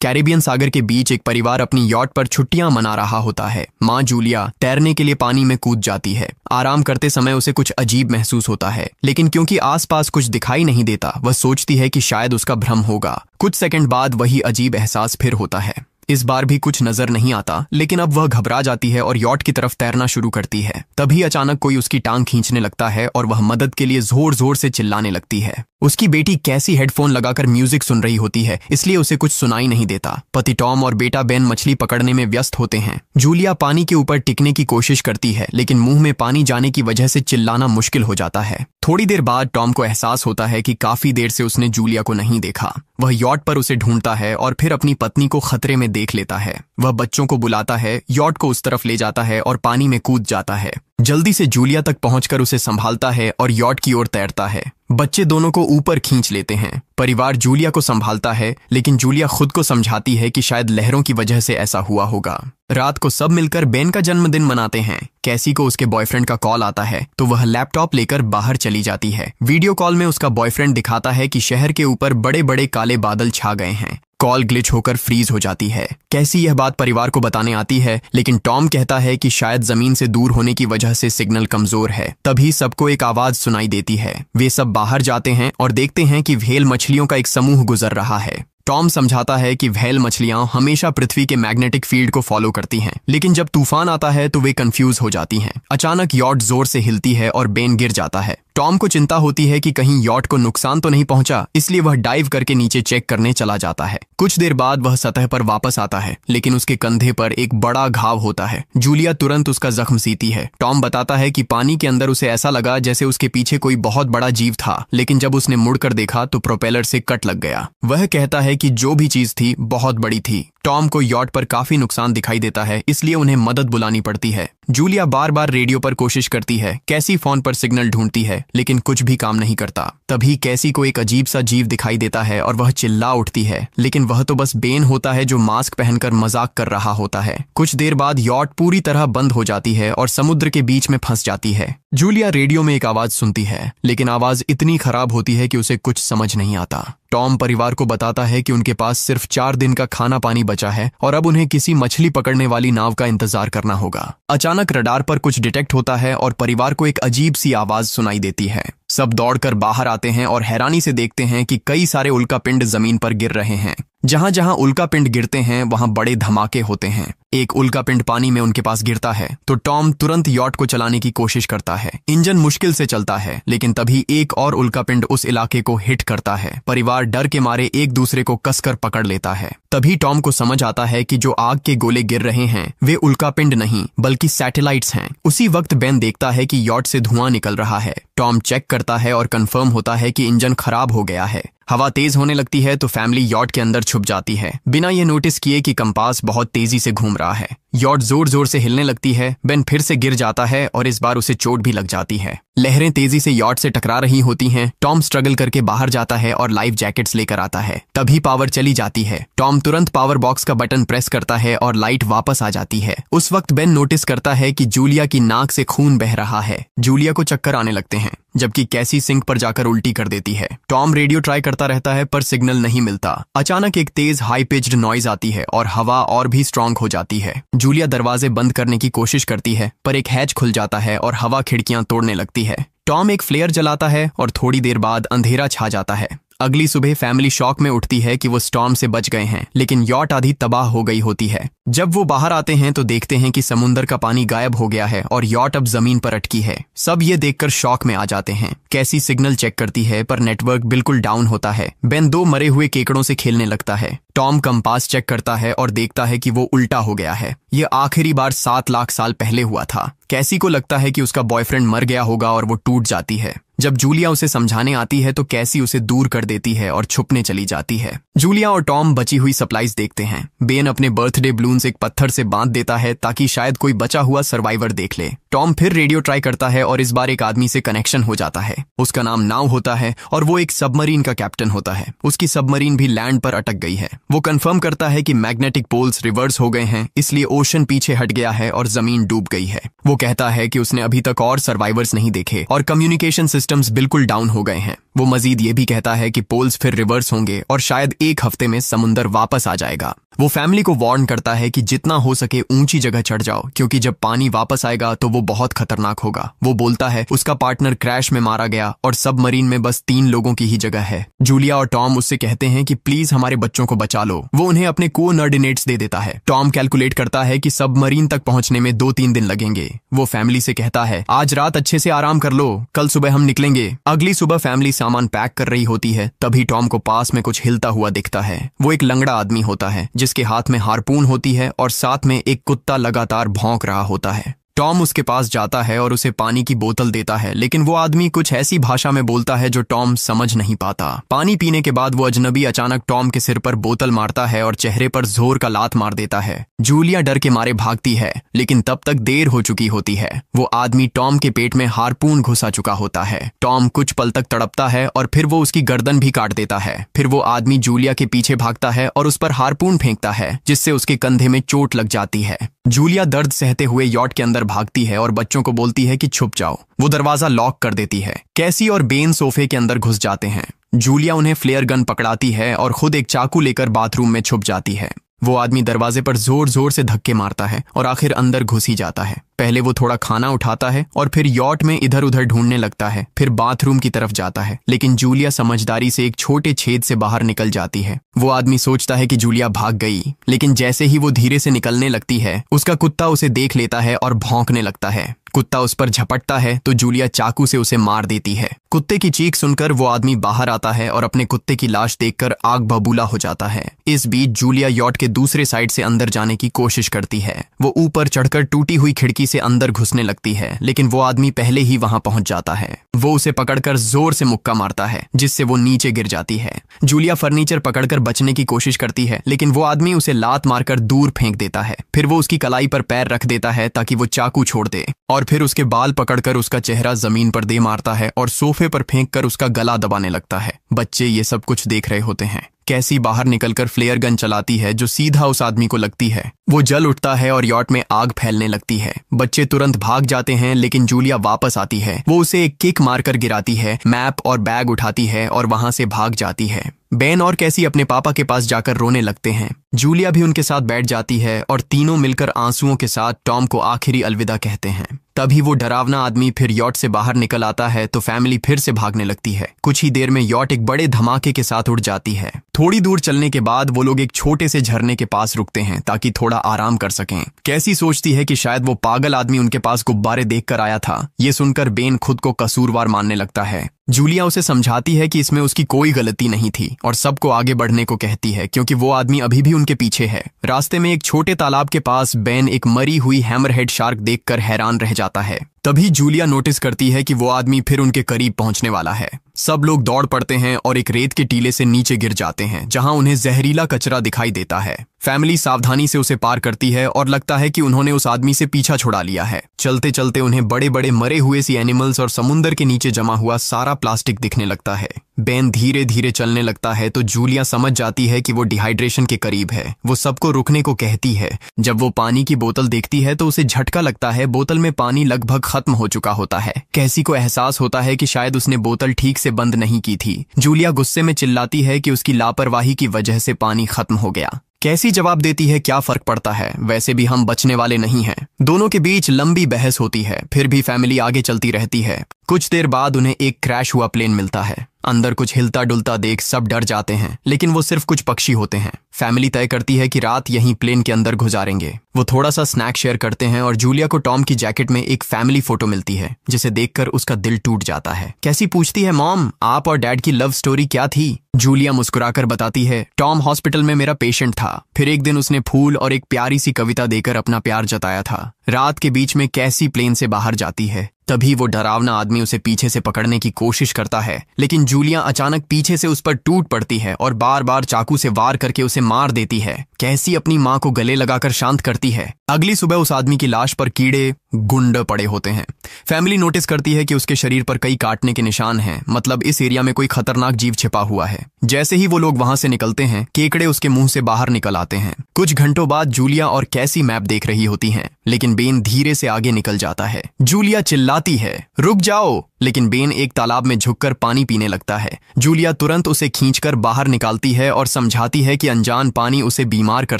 Caribbean सागर के बीच एक परिवार अपनी यॉट पर छुट्टियां मना रहा होता है। माँ जूलिया तैरने के लिए पानी में कूद जाती है। आराम करते समय उसे कुछ अजीब महसूस होता है, लेकिन क्योंकि आसपास कुछ दिखाई नहीं देता, वह सोचती है कि शायद उसका भ्रम होगा। कुछ सेकंड बाद वही अजीब एहसास फिर होता है। इस बार भी कुछ नजर नहीं आता, लेकिन अब वह घबरा जाती है और यॉट की तरफ तैरना शुरू करती है। तभी अचानक कोई उसकी टांग खींचने लगता है और वह मदद के लिए जोर जोर से चिल्लाने लगती है। उसकी बेटी कैसी हेडफोन लगाकर म्यूजिक सुन रही होती है, इसलिए उसे कुछ सुनाई नहीं देता। पति टॉम और बेटा बेन मछली पकड़ने में व्यस्त होते हैं। जूलिया पानी के ऊपर टिकने की कोशिश करती है, लेकिन मुंह में पानी जाने की वजह से चिल्लाना मुश्किल हो जाता है। थोड़ी देर बाद टॉम को एहसास होता है कि काफी देर से उसने जूलिया को नहीं देखा। वह यॉट पर उसे ढूंढता है और फिर अपनी पत्नी को खतरे में देख लेता है। वह बच्चों को बुलाता है, यॉट को उस तरफ ले जाता है और पानी में कूद जाता है। जल्दी से जूलिया तक पहुंचकर उसे संभालता है और यॉट की ओर तैरता है। बच्चे दोनों को ऊपर खींच लेते हैं। परिवार जूलिया को संभालता है, लेकिन जूलिया खुद को समझाती है कि शायद लहरों की वजह से ऐसा हुआ होगा। रात को सब मिलकर बेन का जन्मदिन मनाते हैं। कैसी को उसके बॉयफ्रेंड का कॉल आता है, तो वह लैपटॉप लेकर बाहर चली जाती है। वीडियो कॉल में उसका बॉयफ्रेंड दिखाता है कि शहर के ऊपर बड़े बड़े काले बादल छा गए हैं। कॉल ग्लिच होकर फ्रीज हो जाती है। कैसी यह बात परिवार को बताने आती है, लेकिन टॉम कहता है कि शायद जमीन से दूर होने की वजह से सिग्नल कमजोर है। तभी सबको एक आवाज सुनाई देती है। वे सब बाहर जाते हैं और देखते हैं कि व्हेल मछलियों का एक समूह गुजर रहा है। टॉम समझाता है कि व्हेल मछलियां हमेशा पृथ्वी के मैग्नेटिक फील्ड को फॉलो करती हैं, लेकिन जब तूफान आता है तो वे कंफ्यूज हो जाती हैं। अचानक यॉट जोर से हिलती है और बेन गिर जाता है। टॉम को चिंता होती है कि कहीं यॉट को नुकसान तो नहीं पहुंचा, इसलिए वह डाइव करके नीचे चेक करने चला जाता है। कुछ देर बाद वह सतह पर वापस आता है, लेकिन उसके कंधे पर एक बड़ा घाव होता है। जूलिया तुरंत उसका जख्म सीती है। टॉम बताता है कि पानी के अंदर उसे ऐसा लगा जैसे उसके पीछे कोई बहुत बड़ा जीव था, लेकिन जब उसने मुड़कर देखा तो प्रोपेलर से कट लग गया। वह कहता है कि जो भी चीज थी बहुत बड़ी थी। टॉम को यॉट पर काफी नुकसान दिखाई देता है, इसलिए उन्हें मदद बुलानी पड़ती है। जूलिया बार बार रेडियो पर कोशिश करती है। कैसी फोन पर सिग्नल ढूंढती है, लेकिन कुछ भी काम नहीं करता। तभी कैसी को एक अजीब सा जीव दिखाई देता है और वह चिल्ला उठती है, लेकिन वह तो बस बेन होता है जो मास्क पहनकर मजाक कर रहा होता है। कुछ देर बाद यॉट पूरी तरह बंद हो जाती है और समुद्र के बीच में फंस जाती है। जूलिया रेडियो में एक आवाज सुनती है, लेकिन आवाज इतनी खराब होती है कि उसे कुछ समझ नहीं आता। टॉम परिवार को बताता है कि उनके पास सिर्फ 4 दिन का खाना पानी बचा है और अब उन्हें किसी मछली पकड़ने वाली नाव का इंतजार करना होगा। अचानक रडार पर कुछ डिटेक्ट होता है और परिवार को एक अजीब सी आवाज सुनाई देती है। सब दौड़कर बाहर आते हैं और हैरानी से देखते हैं कि कई सारे उल्कापिंड जमीन पर गिर रहे हैं। जहां जहां उल्कापिंड गिरते हैं वहां बड़े धमाके होते हैं। एक उल्कापिंड पानी में उनके पास गिरता है तो टॉम तुरंत यॉट को चलाने की कोशिश करता है। इंजन मुश्किल से चलता है, लेकिन तभी एक और उल्कापिंड उस इलाके को हिट करता है। परिवार डर के मारे एक दूसरे को कसकर पकड़ लेता है। तभी टॉम को समझ आता है कि जो आग के गोले गिर रहे हैं वे उल्कापिंड नहीं बल्कि सैटेलाइट्स हैं। उसी वक्त बेन देखता है कि यॉट से धुआं निकल रहा है। टॉम चेक करता है और कंफर्म होता है कि इंजन खराब हो गया है। हवा तेज होने लगती है तो फैमिली यॉट के अंदर छुप जाती है, बिना ये नोटिस किए कि कंपास बहुत तेजी से घूम रहा है। यॉट जोर जोर से हिलने लगती है। बेन फिर से गिर जाता है और इस बार उसे चोट भी लग जाती है। लहरें तेजी से यॉट से टकरा रही होती हैं। टॉम स्ट्रगल करके बाहर जाता है और लाइफ जैकेट्स लेकर आता है। तभी पावर चली जाती है। टॉम तुरंत पावर बॉक्स का बटन प्रेस करता है और लाइट वापस आ जाती है। उस वक्त बेन नोटिस करता है कि जूलिया की नाक से खून बह रहा है। जूलिया को चक्कर आने लगते हैं, जबकि कैसी सिंक पर जाकर उल्टी कर देती है। टॉम रेडियो ट्राई करता रहता है पर सिग्नल नहीं मिलता। अचानक एक तेज हाई पिच्ड नॉइज आती है और हवा और भी स्ट्रांग हो जाती है। जूलिया दरवाजे बंद करने की कोशिश करती है, पर एक हैच खुल जाता है और हवा खिड़कियां तोड़ने लगती है। टॉम एक फ्लेयर जलाता है और थोड़ी देर बाद अंधेरा छा जाता है। अगली सुबह फैमिली शॉक में उठती है कि वो स्टॉर्म से बच गए हैं, लेकिन यॉट आधी तबाह हो गई होती है। जब वो बाहर आते हैं तो देखते हैं कि समुद्र का पानी गायब हो गया है और यॉट अब जमीन पर अटकी है। सब ये देखकर शॉक में आ जाते हैं। कैसी सिग्नल चेक करती है पर नेटवर्क बिल्कुल डाउन होता है। बेन 2 मरे हुए केकड़ों से खेलने लगता है। टॉम कंपास चेक करता है और देखता है कि वो उल्टा हो गया है। ये आखिरी बार 7 लाख साल पहले हुआ था। कैसी को लगता है कि उसका बॉयफ्रेंड मर गया होगा और वो टूट जाती है। जब जूलिया उसे समझाने आती है तो कैसी उसे दूर कर देती है और छुपने चली जाती है। जूलिया और टॉम बची हुई सप्लाईज देखते हैं। बेन अपने बर्थडे बलून्स एक पत्थर से बांध देता है ताकि शायद कोई बचा हुआ सर्वाइवर देख ले। टॉम फिर रेडियो ट्राई करता है और इस बार एक आदमी से कनेक्शन हो जाता है। उसका नाम नाव होता है और वो एक सबमरीन का कैप्टन होता है। उसकी सबमरीन भी लैंड पर अटक गई है। वो कंफर्म करता है कि मैग्नेटिक पोल्स रिवर्स हो गए हैं, इसलिए ओशन पीछे हट गया है और जमीन डूब गई है। वो कहता है कि उसने अभी तक और सर्वाइवर्स नहीं देखे और कम्युनिकेशन सिस्टम सिस्टम्स बिल्कुल डाउन हो गए हैं। वो मजीद ये भी कहता है कि पोल्स फिर रिवर्स होंगे और शायद एक हफ्ते में समुंदर वापस आ जाएगा। वो फैमिली को वार्न करता है कि जितना हो सके ऊंची जगह चढ़ जाओ, क्योंकि जब पानी वापस आएगा तो वो बहुत खतरनाक होगा। वो बोलता है उसका पार्टनर क्रैश में मारा गया और सबमरीन में बस 3 लोगों की ही जगह है। जूलिया और टॉम उससे कहते हैं कि प्लीज हमारे बच्चों को बचा लो। वो उन्हें अपने कोऑर्डिनेट्स दे देता है। टॉम कैलकुलेट करता है कि सबमरीन तक पहुंचने में 2-3 दिन लगेंगे। वो फैमिली से कहता है आज रात अच्छे से आराम कर लो, कल सुबह हम निकलेंगे। अगली सुबह फैमिली सामान पैक कर रही होती है, तभी टॉम को पास में कुछ हिलता हुआ दिखता है। वो एक लंगड़ा आदमी होता है जिसके हाथ में हार्पून होती है और साथ में एक कुत्ता लगातार भौंक रहा होता है। टॉम उसके पास जाता है और उसे पानी की बोतल देता है, लेकिन वो आदमी कुछ ऐसी भाषा में बोलता है जो टॉम समझ नहीं पाता। पानी पीने के बाद वो अजनबी अचानक टॉम के सिर पर बोतल मारता है और चेहरे पर जोर का लात मार देता है। जूलिया डर के मारे भागती है, लेकिन तब तक देर हो चुकी होती है। वो आदमी टॉम के पेट में हार्पून घुसा चुका होता है। टॉम कुछ पल तक तड़पता है और फिर वो उसकी गर्दन भी काट देता है। फिर वो आदमी जूलिया के पीछे भागता है और उस पर हार्पून फेंकता है, जिससे उसके कंधे में चोट लग जाती है। जूलिया दर्द सहते हुए यॉट के अंदर भागती है और बच्चों को बोलती है कि छुप जाओ। वो दरवाजा लॉक कर देती है। कैसी और बेन सोफे के अंदर घुस जाते हैं। जूलिया उन्हें फ्लेयर गन पकड़ाती है और खुद एक चाकू लेकर बाथरूम में छुप जाती है। वो आदमी दरवाजे पर जोर जोर से धक्के मारता है और आखिर अंदर घुस ही जाता है। पहले वो थोड़ा खाना उठाता है और फिर यॉट में इधर उधर ढूंढने लगता है, फिर बाथरूम की तरफ जाता है, लेकिन जूलिया समझदारी से एक छोटे छेद से बाहर निकल जाती है। वो आदमी सोचता है कि जूलिया भाग गई, लेकिन जैसे ही वो धीरे से निकलने लगती है, उसका कुत्ता उसे देख लेता है और भौंकने लगता है। कुत्ता उस पर झपटता है तो जूलिया चाकू से उसे मार देती है। कुत्ते की चीख सुनकर वो आदमी बाहर आता है और अपने कुत्ते की लाश देखकर आग बबूला हो जाता है। इस बीच जूलिया यॉट के दूसरे साइड से अंदर जाने की कोशिश करती है। वो ऊपर चढ़कर टूटी हुई खिड़की से अंदर घुसने लगती है, लेकिन वो आदमी पहले ही वहां पहुंच जाता है। वो उसे पकड़कर जोर से मुक्का मारता है, जिससे वो नीचे गिर जाती है। जूलिया फर्नीचर पकड़कर बचने की कोशिश करती है, लेकिन वो आदमी उसे लात मारकर दूर फेंक देता है। फिर वो उसकी कलाई पर पैर रख देता है ताकि वो चाकू छोड़ दे, और फिर उसके बाल पकड़कर उसका चेहरा जमीन पर दे मारता है और सोफे पर फेंककर उसका गला दबाने लगता है। बच्चे ये सब कुछ देख रहे होते हैं। कैसी बाहर निकलकर फ्लेयर गन चलाती है जो सीधा उस आदमी को लगती है। वो जल उठता है और यॉट में आग फैलने लगती है। बच्चे तुरंत भाग जाते हैं, लेकिन जूलिया वापस आती है। वो उसे एक किक मारकर गिराती है, मैप और बैग उठाती है और वहां से भाग जाती है। बेन और कैसी अपने पापा के पास जाकर रोने लगते हैं। जूलिया भी उनके साथ बैठ जाती है और तीनों मिलकर आंसुओं के साथ टॉम को आखिरी अलविदा कहते हैं। तभी वो डरावना आदमी फिर यॉट से बाहर निकल आता है तो फैमिली फिर से भागने लगती है। कुछ ही देर में यॉट एक बड़े धमाके के साथ उड़ जाती है। थोड़ी दूर चलने के बाद वो लोग एक छोटे से झरने के पास रुकते हैं ताकि थोड़ा आराम कर सकें। कैसी सोचती है कि शायद वो पागल आदमी उनके पास गुब्बारे देखकर आया था। ये सुनकर बेन खुद को कसूरवार मानने लगता है। जूलिया उसे समझाती है कि इसमें उसकी कोई गलती नहीं थी और सबको आगे बढ़ने को कहती है, क्योंकि वो आदमी अभी भी उनके पीछे है। रास्ते में एक छोटे तालाब के पास बेन एक मरी हुई हैमरहेड शार्क देखकर हैरान रह जाता है। तभी जूलिया नोटिस करती है कि वो आदमी फिर उनके करीब पहुंचने वाला है। सब लोग दौड़ पड़ते हैं और एक रेत के टीले से नीचे गिर जाते हैं, जहां उन्हें जहरीला कचरा दिखाई देता है। फैमिली सावधानी से उसे पार करती है और लगता है कि उन्होंने उस आदमी से पीछा छुड़ा लिया है। चलते चलते उन्हें बड़े बड़े मरे हुए सी एनिमल्स और समुंदर के नीचे जमा हुआ सारा प्लास्टिक दिखने लगता है। बेन धीरे धीरे चलने लगता है तो जूलिया समझ जाती है कि वो डिहाइड्रेशन के करीब है। वो सबको रुकने को कहती है। जब वो पानी की बोतल देखती है तो उसे झटका लगता है। बोतल में पानी लगभग खत्म हो चुका होता है। कैसी को एहसास होता है कि शायद उसने बोतल ठीक से बंद नहीं की थी। जूलिया गुस्से में चिल्लाती है कि उसकी लापरवाही की वजह से पानी खत्म हो गया। कैसी जवाब देती है, क्या फर्क पड़ता है, वैसे भी हम बचने वाले नहीं हैं। दोनों के बीच लंबी बहस होती है, फिर भी फैमिली आगे चलती रहती है। कुछ देर बाद उन्हें एक क्रैश हुआ प्लेन मिलता है। अंदर कुछ हिलता डुलता देख सब डर जाते हैं, लेकिन वो सिर्फ कुछ पक्षी होते हैं। फैमिली तय करती है कि रात यहीं प्लेन के अंदर गुजारेंगे। वो थोड़ा सा स्नैक शेयर करते हैं और जूलिया को टॉम की जैकेट में एक फैमिली फोटो मिलती है, जिसे देखकर उसका दिल टूट जाता है। कैसी पूछती है, मॉम आप और डैड की लव स्टोरी क्या थी? जूलिया मुस्कुराकर बताती है, टॉम हॉस्पिटल में मेरा पेशेंट था। फिर एक दिन उसने फूल और एक प्यारी सी कविता देकर अपना प्यार जताया था। रात के बीच में कैसी प्लेन से बाहर जाती है। तभी वो डरावना आदमी उसे पीछे से पकड़ने की कोशिश करता है, लेकिन जूलिया अचानक पीछे से उस पर टूट पड़ती है और बार बार चाकू से वार करके उसे मार देती है। कैसी अपनी माँ को गले लगाकर शांत करती है। अगली सुबह उस आदमी की लाश पर कीड़े गुंड पड़े होते हैं। फैमिली नोटिस करती है कि उसके शरीर पर कई काटने के निशान हैं, मतलब इस एरिया में कोई खतरनाक जीव छिपा हुआ है। जैसे ही वो लोग वहां से निकलते हैं, केकड़े उसके मुंह से बाहर निकल आते हैं। कुछ घंटों बाद जूलिया और कैसी मैप देख रही होती हैं, लेकिन बेन धीरे से आगे निकल जाता है। जूलिया चिल्लाती है, रुक जाओ, लेकिन बेन एक तालाब में झुककर पानी पीने लगता है। जूलिया तुरंत उसे खींचकर बाहर निकालती है और समझाती है कि अनजान पानी उसे बीमार कर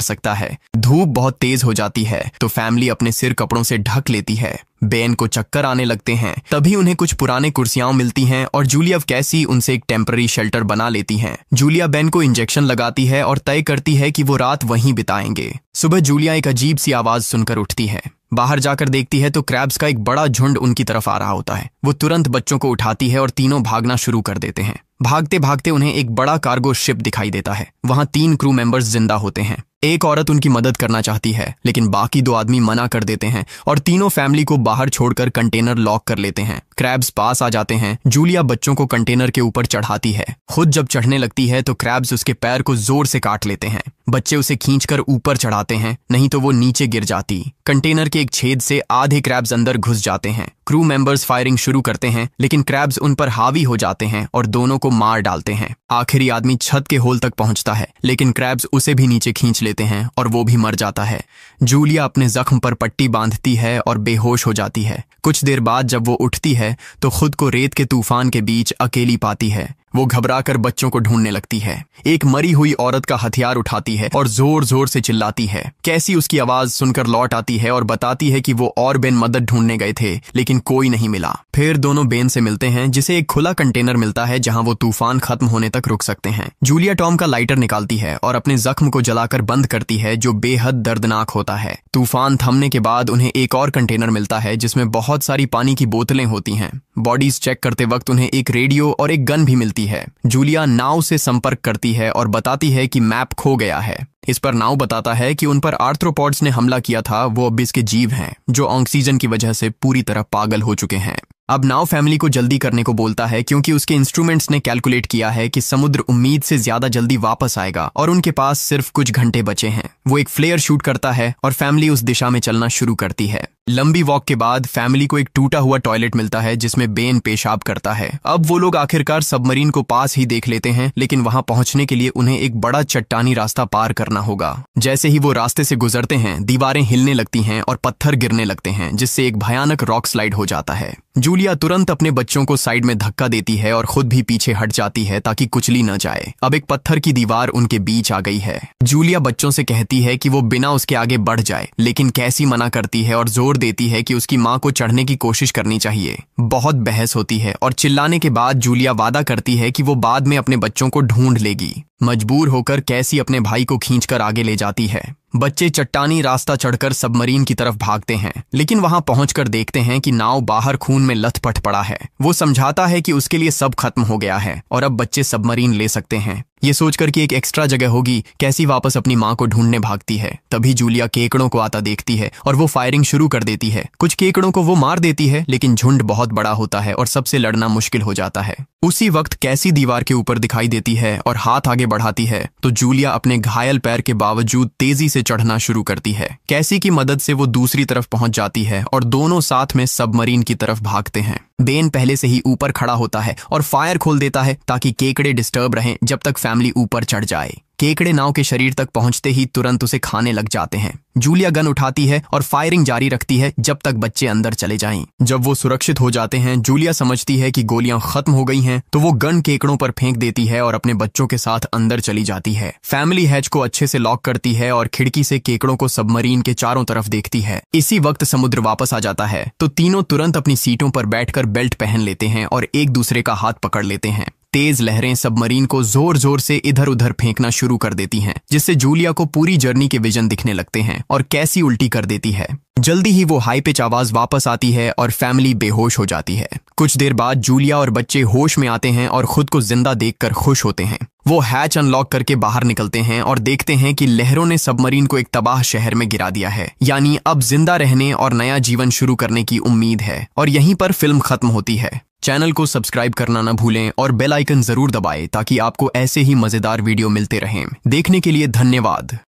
सकता है। धूप बहुत तेज हो जाती है तो फैमिली अपने सिर कपड़ों से ढक लेती है। बेन को चक्कर आने लगते हैं। तभी उन्हें कुछ पुराने कुर्सियां मिलती हैं और जूलिया कैसी उनसे एक टेम्पररी शेल्टर बना लेती हैं। जूलिया बेन को इंजेक्शन लगाती है और तय करती है कि वो रात वहीं बिताएंगे। सुबह जूलिया एक अजीब सी आवाज सुनकर उठती है। बाहर जाकर देखती है तो क्रैब्स का एक बड़ा झुंड उनकी तरफ आ रहा होता है। वो तुरंत बच्चों को उठाती है और तीनों भागना शुरू कर देते हैं। भागते भागते उन्हें एक बड़ा कार्गो शिप दिखाई देता है। वहां 3 क्रू मेंबर्स जिंदा होते हैं। एक औरत उनकी मदद करना चाहती है, लेकिन बाकी 2 आदमी मना कर देते हैं और तीनों फैमिली को बाहर छोड़कर कंटेनर लॉक कर लेते हैं। क्रैब्स पास आ जाते हैं। जूलिया बच्चों को कंटेनर के ऊपर चढ़ाती है। खुद जब चढ़ने लगती है तो क्रैब्स उसके पैर को जोर से काट लेते हैं। बच्चे उसे खींचकर ऊपर चढ़ाते हैं, नहीं तो वो नीचे गिर जाती। कंटेनर के एक छेद से आधे क्रैब्स अंदर घुस जाते हैं। क्रू मेंबर्स फायरिंग शुरू करते हैं, लेकिन क्रैब्स उन पर हावी हो जाते हैं और दोनों को मार डालते हैं। आखिरी आदमी छत के होल तक पहुंचता है, लेकिन क्रैब्स उसे भी नीचे खींच लेते हैं और वो भी मर जाता है। जूलिया अपने जख्म पर पट्टी बांधती है और बेहोश हो जाती है। कुछ देर बाद जब वो उठती है तो खुद को रेत के तूफान के बीच अकेली पाती है। वो घबराकर बच्चों को ढूंढने लगती है। एक मरी हुई औरत का हथियार उठाती है और जोर जोर से चिल्लाती है। कैसी उसकी आवाज सुनकर लौट आती है और बताती है कि वो और बेन मदद ढूंढने गए थे, लेकिन कोई नहीं मिला। फिर दोनों बेन से मिलते हैं, जिसे एक खुला कंटेनर मिलता है जहां वो तूफान खत्म होने तक रुक सकते हैं। जूलिया टॉम का लाइटर निकालती है और अपने जख्म को जलाकर बंद करती है, जो बेहद दर्दनाक होता है। तूफान थमने के बाद उन्हें एक और कंटेनर मिलता है जिसमें बहुत सारी पानी की बोतलें होती हैं। बॉडीज चेक करते वक्त उन्हें एक रेडियो और एक गन भी मिलती है। जूलिया नाव से संपर्क करती है और बताती है कि मैप खो गया है। इस पर नाव बताता है कि उन पर आर्थ्रोपॉड्स ने हमला किया था। वो अबिस के जीव हैं जो ऑक्सीजन की वजह से पूरी तरह पागल हो चुके हैं। अब नाव फैमिली को जल्दी करने को बोलता है, क्योंकि उसके इंस्ट्रूमेंट्स ने कैलकुलेट किया है कि समुद्र उम्मीद से ज्यादा जल्दी वापस आएगा और उनके पास सिर्फ कुछ घंटे बचे हैं। वो एक फ्लेयर शूट करता है और फैमिली उस दिशा में चलना शुरू करती है। लंबी वॉक के बाद फैमिली को एक टूटा हुआ टॉयलेट मिलता है जिसमें बेन पेशाब करता है। अब वो लोग आखिरकार सबमरीन को पास ही देख लेते हैं, लेकिन वहां पहुंचने के लिए उन्हें एक बड़ा चट्टानी रास्ता पार करना होगा। जैसे ही वो रास्ते से गुजरते हैं, दीवारें हिलने लगती हैं और पत्थर गिरने लगते हैं, जिससे एक भयानक रॉक स्लाइड हो जाता है। जूलिया तुरंत अपने बच्चों को साइड में धक्का देती है और खुद भी पीछे हट जाती है ताकि कुचली न जाए। अब एक पत्थर की दीवार उनके बीच आ गई है। जूलिया बच्चों से कहती है कि वो बिना उसके आगे बढ़ जाए, लेकिन कैसी मना करती है और जोर देती है कि उसकी माँ को चढ़ने की कोशिश करनी चाहिए। बहुत बहस होती है और चिल्लाने के बाद जूलिया वादा करती है कि वो बाद में अपने बच्चों को ढूंढ लेगी। मजबूर होकर कैसी अपने भाई को खींचकर आगे ले जाती है। बच्चे चट्टानी रास्ता चढ़कर सबमरीन की तरफ भागते हैं, लेकिन वहां पहुंचकर देखते हैं कि नाव बाहर खून में लथपथ पड़ा है। वो समझाता है कि उसके लिए सब खत्म हो गया है और अब बच्चे सबमरीन ले सकते हैं। ये सोचकर कि एक एक्स्ट्रा जगह होगी, कैसी वापस अपनी माँ को ढूंढने भागती है। तभी जूलिया केकड़ों को आता देखती है और वो फायरिंग शुरू कर देती है। कुछ केकड़ों को वो मार देती है, लेकिन झुंड बहुत बड़ा होता है और सबसे लड़ना मुश्किल हो जाता है। उसी वक्त कैसी दीवार के ऊपर दिखाई देती है और हाथ आगे बढ़ाती है तो जूलिया अपने घायल पैर के बावजूद तेजी से चढ़ना शुरू करती है। कैसी की मदद से वो दूसरी तरफ पहुंच जाती है और दोनों साथ में सबमरीन की तरफ भागते हैं। बेन पहले से ही ऊपर खड़ा होता है और फायर खोल देता है ताकि केकड़े डिस्टर्ब रहें जब तक फैमिली ऊपर चढ़ जाए। केकड़े नाव के शरीर तक पहुंचते ही तुरंत उसे खाने लग जाते हैं। जूलिया गन उठाती है और फायरिंग जारी रखती है जब तक बच्चे अंदर चले जाएं। जब वो सुरक्षित हो जाते हैं, जूलिया समझती है कि गोलियां खत्म हो गई हैं, तो वो गन केकड़ों पर फेंक देती है और अपने बच्चों के साथ अंदर चली जाती है। फैमिली हैच को अच्छे से लॉक करती है और खिड़की से केकड़ों को सबमरीन के चारों तरफ देखती है। इसी वक्त समुद्र वापस आ जाता है तो तीनों तुरंत अपनी सीटों पर बैठकर बेल्ट पहन लेते हैं और एक दूसरे का हाथ पकड़ लेते हैं। तेज लहरें सबमरीन को जोर जोर से इधर उधर फेंकना शुरू कर देती हैं, जिससे जूलिया को पूरी जर्नी के विजन दिखने लगते हैं और कैसी उल्टी कर देती है। जल्दी ही वो हाई पिच आवाज वापस आती है और फैमिली बेहोश हो जाती है। कुछ देर बाद जूलिया और बच्चे होश में आते हैं और खुद को जिंदा देखकर खुश होते हैं। वो हैच अनलॉक करके बाहर निकलते हैं और देखते हैं कि लहरों ने सबमरीन को एक तबाह शहर में गिरा दिया है। यानी अब जिंदा रहने और नया जीवन शुरू करने की उम्मीद है। और यहीं पर फिल्म खत्म होती है। चैनल को सब्सक्राइब करना न भूलें और बेल आइकन जरूर दबाएं ताकि आपको ऐसे ही मजेदार वीडियो मिलते रहें। देखने के लिए धन्यवाद।